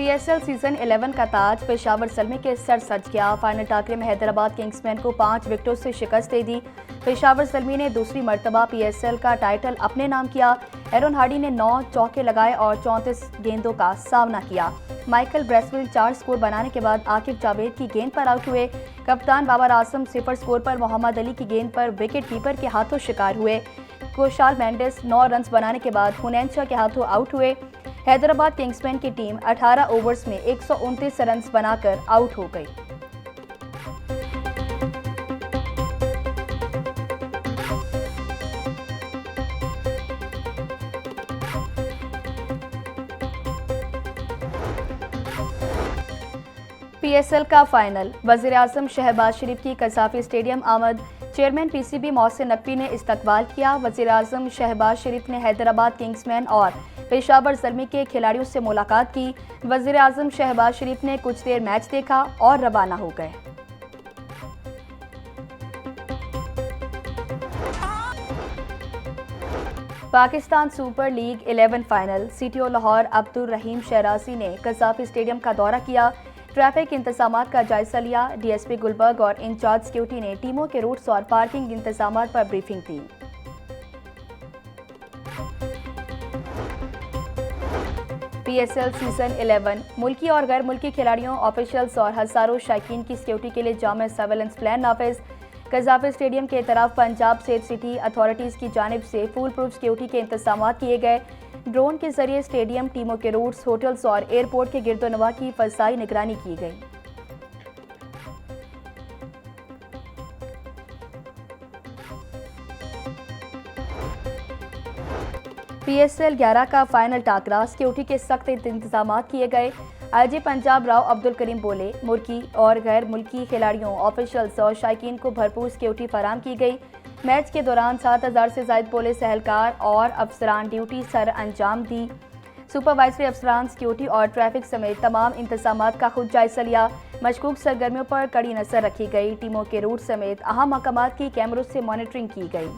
PSL season 11 का ताज पेशावर ज़ल्मी के sir सज गया। फाइनल टाकरे में हैदराबाद किंग्समैन को 5 विकेटों से शिकस्त दे दी। पेशावर ज़ल्मी ने दूसरी मर्तबा PSL का टाइटल अपने नाम किया। एरन हार्डी ने 9 चौके लगाए और 34 गेंदों का सामना किया। माइकल ब्रेसवेल 4 स्कोर बनाने के बाद आकिब जावेद की गेंद पर आउट हुए। कप्तान बाबर आजम 0 स्कोर पर मोहम्मद अली की गेंद पर विकेट कीपर के हाथों शिकार हुए। कुशाल मेंडिस 9 रन बनाने के बाद हुनैन शाह के हाथों आउट हुए। हैदराबाद किंग्समैन की टीम 18 ओवर्स में 129 रन बनाकर आउट हो गई। PSL का फाइनल वज़ीर आज़म शहबाज शरीफ की कसाफी स्टेडियम आमद। चेयरमैन PCB मोहसिन नकवी ने इस्तकबाल किया। वज़ीर आज़म शहबाज शरीफ ने हैदराबाद किंग्समैन और पेशावर ज़ल्मी के खिलाड़ियों से मुलाकात की। वज़ीर आज़म शहबाज शरीफ ने कुछ देर मैच देखा और रवाना हो गए। Pakistan super league 11 final CTO Lahore Abdul Rahim शहराजी ने कसाफी स्टेडियम का दौरा किया। ट्रैफिक इंतजामात का जायजा लिया। DSP गुलबर्ग और इंचार्ज सिक्योरिटी ने टीमों के रूट्स और पार्किंग इंतजामात पर ब्रीफिंग दी। PSL सीजन 11 मुल्की और गैर मुल्की खिलाड़ियों, ऑफिशियल्स और हजारों शायकीन की सिक्योरिटी के लिए जामे सर्वेलेंस प्लान नाफिज। कसाफी स्टेडियम के तरफ पंजाब सेफ सिटी अथॉरिटीज़ की जानिब से फुल प्रूफ सिक्योरिटी के इंतजाम किए गए। ड्रोन के जरिए स्टेडियम, टीमों के रूट्स, होटल्स और एयरपोर्ट के गिरदोनवा की फसाई निगरानी की गई। PSL 11 का फाइनल टाकरा, सिक्योरिटी के सख्त इंतजाम किए गए। IG पंजाब राव अब्दुल करीम बोले, मुल्की और गैर मुल्की खिलाड़ियों, ऑफिशियल्स और शायकीन को भरपूर सिक्योरिटी फराम की गई। मैच के दौरान 7000 से ज़ायद पुलिस एहलकार और अफसरान ड्यूटी सर अंजाम दी। सुपरवाइजरी अफसरान सिक्योरिटी और ट्रैफिक समेत तमाम इंतजामात का खुद जायजा लिया। मशकूक सरगर्मियों पर कड़ी नजर रखी गई। टीमों के रूट समेत अहम मकामात की कैमरों से मॉनिटरिंग की गई।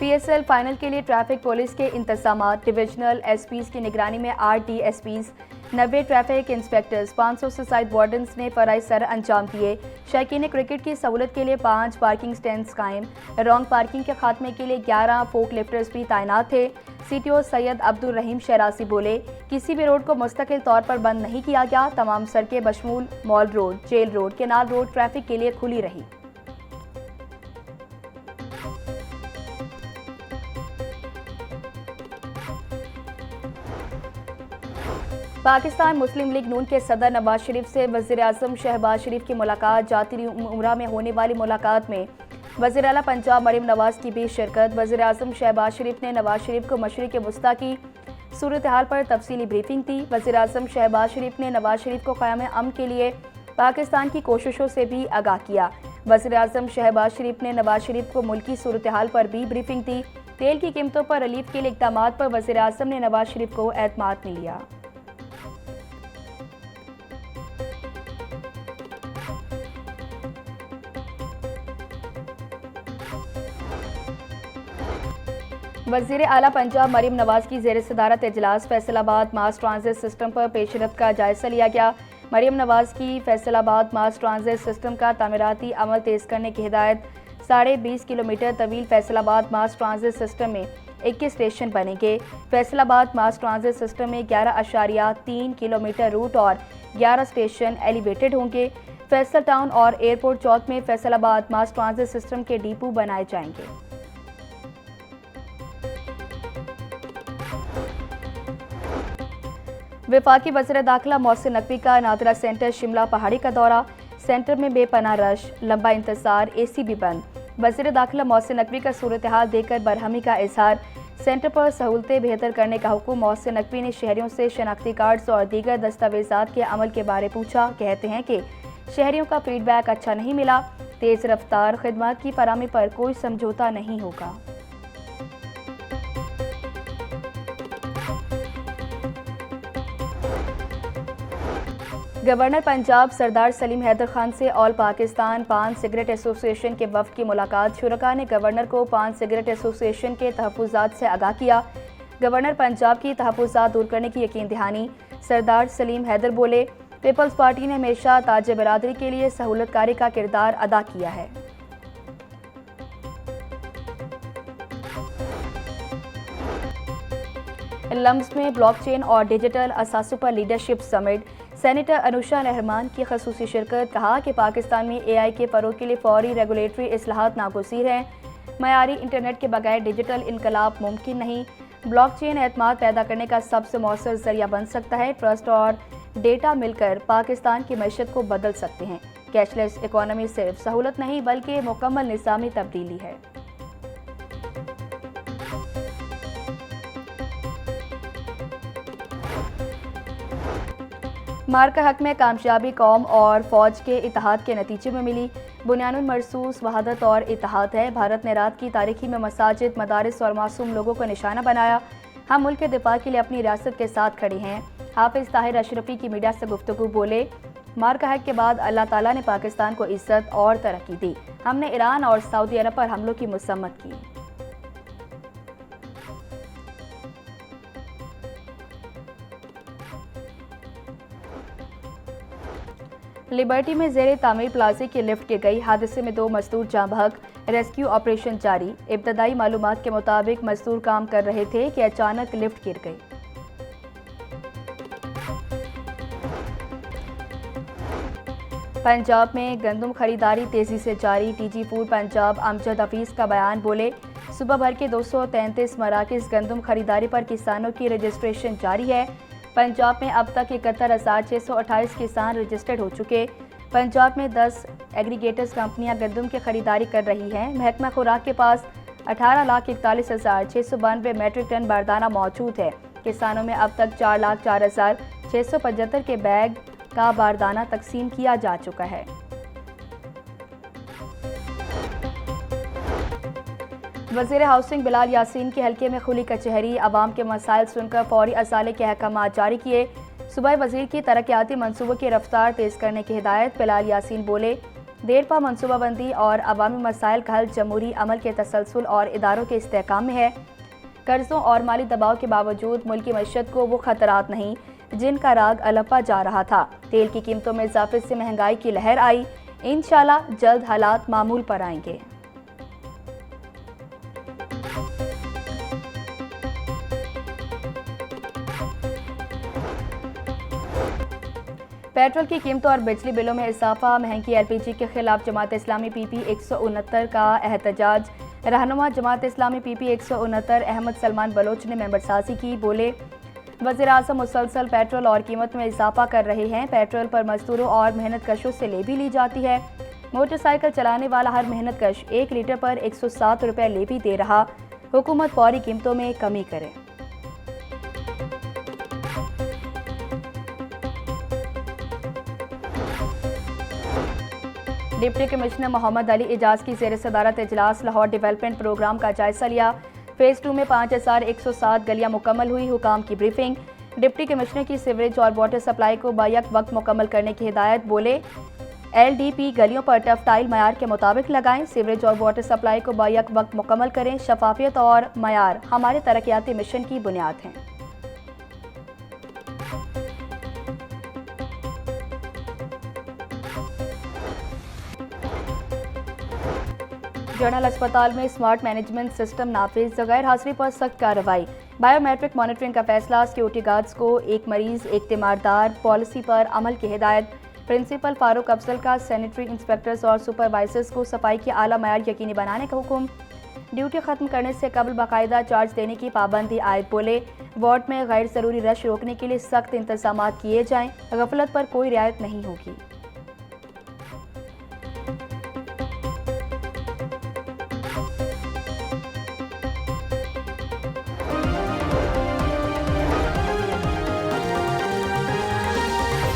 PSL फाइनल के लिए ट्रैफिक पुलिस के इंतजामात, डिविजनल SPs की निगरानी में 8 DSPs, 90 ट्रैफिक इंस्पेक्टर्स, 500 से ज़ायद वार्डन्स ने फराई सर अंजाम दिए। शौकीन क्रिकेट की सहूलत के लिए 5 पार्किंग स्टैंड्स कायम। रॉन्ग पार्किंग के खात्मे के लिए 11 फोक लिफ्टर्स भी तैनात थे। CTO सैयद अब्दुल रहीम शहराजी बोले, किसी भी रोड को मुस्तकिल तौर पर बंद नहीं किया गया। तमाम सड़कें बशमूल mall road, jail road, canal road traffic के लिए खुली रही। पाकिस्तान मुस्लिम लीग नून के सदर नवाज शरीफ से वज़ीर आज़म शहबाज शरीफ की मुलाकात। जाती उम्रा में होने वाली मुलाकात में वज़ीर आला पंजाब मरीम नवाज की भी शिरकत। वज़ीर आज़म शहबाज शरीफ ने नवाज शरीफ को मशरिक़ वस्ता की सूरत हाल पर तफसीली ब्रीफिंग दी। वज़ीर आज़म शहबाज शरीफ ने नवाज शरीफ को क़याम अमन के लिए पाकिस्तान की कोशिशों से भी आगाह किया। वज़ीर आज़म शहबाज शरीफ ने नवाज शरीफ को मुल्की सूरत हाल पर भी ब्रीफिंग दी। तेल की कीमतों पर रिलीफ के लिए इक़दाम पर वज़ीर आज़म ने नवाज शरीफ को एतमाद में लिया। वज़ीर आला पंजाब मरीम नवाज की ज़ेर सदारत इजलास। फैसलाबाद मास ट्रांजिट सिस्टम पर पेशरफ्त का जायजा लिया गया। मरीम नवाज की फैसलाबाद मास ट्रांजिट सिस्टम का तामीराती अमल तेज़ करने की हिदायत। 20.5 किलोमीटर तवील फैसलाबाद मास ट्रांजिट सिस्टम में 21 स्टेशन बनेंगे। फैसलाबाद मास ट्रांजिट सिस्टम में 11.3 किलोमीटर रूट और 11 स्टेशन एलिवेटेड होंगे। फैसल टाउन और एयरपोर्ट चौक में फैसलाबाद मास ट्रांजिट सिस्टम के डिपो बनाए जाएंगे। वफाकी वज़ीर दाखिला मोहसिन नकवी का नादरा सेंटर शिमला पहाड़ी का दौरा। सेंटर में बेपनाह रश, लंबा इंतजार, AC भी बंद। वज़ीर दाखिला मोहसिन नकवी का सूरत हाल देखकर बरहमी का इजहार। सेंटर पर सहूलतें बेहतर करने का हुक्म। मोहसिन नकवी ने शहरियों से शनाख्ती कार्ड्स और दीगर दस्तावेजात के अमल के बारे पूछा। कहते हैं कि शहरियों का फीडबैक अच्छा नहीं मिला। तेज़ रफ्तार खिदमत की फराहमी पर कोई समझौता नहीं होगा। गवर्नर पंजाब सरदार सलीम हैदर खान से ऑल पाकिस्तान पान सिगरेट एसोसिएशन के वफ़द की मुलाकात। शुरका ने गवर्नर को पान सिगरेट एसोसिएशन के तहफ़्फ़ुज़ात से आगाह किया। गवर्नर पंजाब की तहफ़्फ़ुज़ात दूर करने की यकीन दहानी। सरदार सलीम हैदर बोले, पीपल्स पार्टी ने हमेशा ताज बरादरी के लिए सहूलतकारी का किरदार अदा किया है। लम्स में ब्लॉकचेन और डिजिटल असासों पर leadership summit. Senator Anusha Rahman की खसूसी शिरकत। कहा कि पाकिस्तान में AI के फ़रोग़ के लिए फौरी रेगुलेटरी इस्लाहात नागुज़ीर हैं। मयारी इंटरनेट के बगैर डिजिटल इनकलाब मुमकिन नहीं। ब्लॉकचेन एतमाद पैदा करने का सबसे मौसर ज़रिया बन सकता है। ट्रस्ट और डेटा मिलकर पाकिस्तान की मईशत को बदल सकते हैं। कैशलेस इकॉनमी सिर्फ सहूलत नहीं बल्कि मुकम्मल निज़ामी तब्दीली है। मार्का हक में कामयाबी कौम और फौज के इत्तेहाद के नतीजे में मिली। बुनियानुल मरसूस वहादत और इत्तेहाद है। भारत ने रात की तारीखी में मसाजिद, मदारिस और मासूम लोगों को निशाना बनाया। हम मुल्क के दिफा के लिए अपनी रियासत के साथ खड़े हैं। हाफिज ताहिर अशरफी की मीडिया से गुफ्तगू बोले, मार्का हक के बाद अल्लाह ताला ने पाकिस्तान को इज्जत और तरक्की दी। हमने ईरान और सऊदी अरब पर हमलों की मसम्मत की। लिबर्टी में ज़ेरे तामीर प्लाजे की लिफ्ट गिर गई। हादसे में 2 मजदूर जाँ बहक। रेस्क्यू ऑपरेशन जारी। इब्तदाई मालूमात के मुताबिक मजदूर काम कर रहे थे कि अचानक लिफ्ट गिर गई। पंजाब में गंदम खरीदारी तेजी से जारी। DG फूड पंजाब अमजद हफीज़ का बयान। बोले, सूबा भर के 233 मराकज़ गंदम खरीदारी पर किसानों की रजिस्ट्रेशन जारी है। पंजाब में अब तक 71,628 किसान रजिस्टर्ड हो चुके। पंजाब में 10 एग्रीगेटर्स कंपनियां गंदम की खरीदारी कर रही हैं। महकमा खुराक के पास 18,41,692 मैट्रिक टन बारदाना मौजूद है। किसानों में अब तक 4,04,675 के बैग का बारदाना तकसीम किया जा चुका है। वज़ीर हाउसिंग बिलाल यासीन के हल्के में खुली कचहरी। अवाम के मसाइल सुनकर फौरी असाले के अहकामात जारी किए। सूबाई वज़ीर की तरक्याती मनसूबों की रफ्तार तेज़ करने की हिदायत। बिलाल यासीन बोले, देरपा मनसूबाबंदी और अवामी मसाइल का हल जमहूरी अमल के तसलसल और इदारों के इस्तेहकाम में है। कर्ज़ों और माली दबाव के बावजूद मुल्क की मईशत को वो खतरात नहीं जिनका राग अलपा जा रहा था। तेल की कीमतों में इजाफे से महंगाई की लहर आई। इंशाल्लाह जल्द हालात मामूल पर आएंगे। पेट्रोल की कीमतों और बिजली बिलों में इजाफा। महंगी LPG के खिलाफ जमात इस्लामी PP 169 का एहतजाज। रहनुमा जमात इस्लामी PP 169 अहमद सलमान बलोच ने मेंबर साजी की। बोले, वज़ीर आज़म मुसलसल पेट्रोल और कीमत में इजाफा कर रहे हैं। पेट्रोल पर मजदूरों और मेहनत कशों से ले भी ली जाती है। मोटरसाइकिल चलाने वाला हर मेहनत कश 1 लीटर पर 107 रुपये ले भी दे रहा। हुकूमत फौरी कीमतों में कमी करे। डिप्टी कमिश्नर मोहम्मद अली एजाज की ज़ेर सदारत इजलास। लाहौर डेवलपमेंट प्रोग्राम का जायजा लिया। फेज़ 2 में 5,107 गलियां मुकम्मल हुई। हुकाम की ब्रीफिंग। डिप्टी कमिश्नर की सीवरेज और वाटर सप्लाई को बायक वक्त मुकम्मल करने की हिदायत। बोले, LDP गलियों पर टफ टाइल मयार के मुताबिक लगाएं। सीवरेज और वाटर सप्लाई को बायक वक्त मुकम्मल करें। शफाफियत और मयार हमारे तरक्याती मिशन की बुनियाद हैं। जनरल अस्पताल में स्मार्ट मैनेजमेंट सिस्टम नाफिज। गैर हाजिरी पर सख्त कार्रवाई। बायोमेट्रिक मॉनिटरिंग का फैसला। सिक्योरिटी गार्ड्स को एक मरीज एक तीमारदार पॉलिसी पर अमल की हिदायत। प्रिंसिपल फारूक अफजल का सैनिटरी इंस्पेक्टर्स और सुपरवाइजर्स को सफाई की आला मयार यकीनी बनाने का हुक्म। ड्यूटी खत्म करने से कबल बाकायदा चार्ज देने की पाबंदी आयद। बोले, वार्ड में गैर ज़रूरी रश रोकने के लिए सख्त इंतजाम किए जाएं। गफलत पर कोई रियायत नहीं होगी।